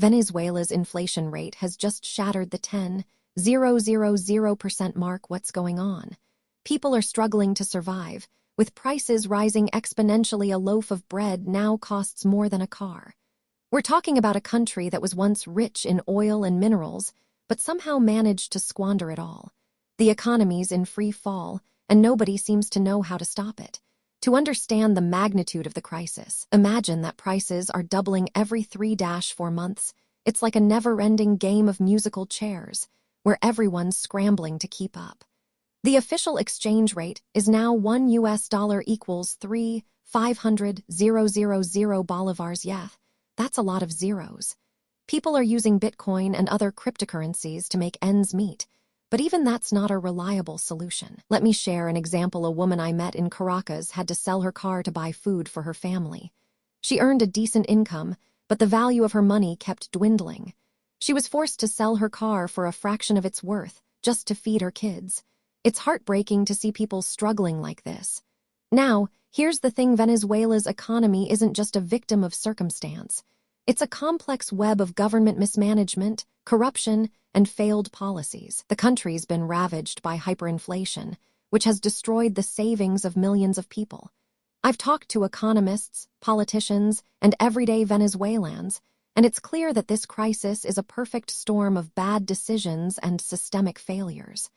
Venezuela's inflation rate has just shattered the 10,000% mark. What's going on? People are struggling to survive, with prices rising exponentially. A loaf of bread now costs more than a car. We're talking about a country that was once rich in oil and minerals, but somehow managed to squander it all. The economy's in free fall, and nobody seems to know how to stop it. To understand the magnitude of the crisis, imagine that prices are doubling every 3-4 months. It's like a never-ending game of musical chairs, where everyone's scrambling to keep up. The official exchange rate is now $1 equals 3,500,000 bolivars. Yeah, that's a lot of zeros. People are using Bitcoin and other cryptocurrencies to make ends meet, but even that's not a reliable solution. Let me share an example. A woman I met in Caracas had to sell her car to buy food for her family. She earned a decent income, but the value of her money kept dwindling. She was forced to sell her car for a fraction of its worth just to feed her kids. It's heartbreaking to see people struggling like this. Now, here's the thing: Venezuela's economy isn't just a victim of circumstance. It's a complex web of government mismanagement, corruption, and failed policies. The country's been ravaged by hyperinflation, which has destroyed the savings of millions of people. I've talked to economists, politicians, and everyday Venezuelans, and it's clear that this crisis is a perfect storm of bad decisions and systemic failures.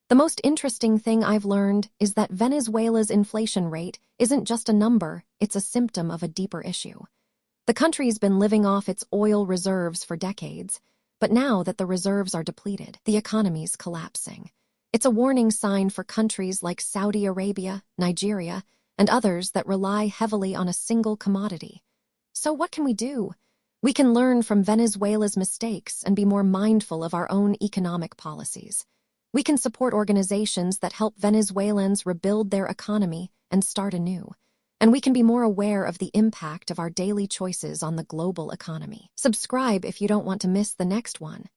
The most interesting thing I've learned is that Venezuela's inflation rate isn't just a number, it's a symptom of a deeper issue. The country's been living off its oil reserves for decades, but now that the reserves are depleted, the economy's collapsing. It's a warning sign for countries like Saudi Arabia, Nigeria, and others that rely heavily on a single commodity. So what can we do? We can learn from Venezuela's mistakes and be more mindful of our own economic policies. We can support organizations that help Venezuelans rebuild their economy and start anew. And we can be more aware of the impact of our daily choices on the global economy. Subscribe if you don't want to miss the next one.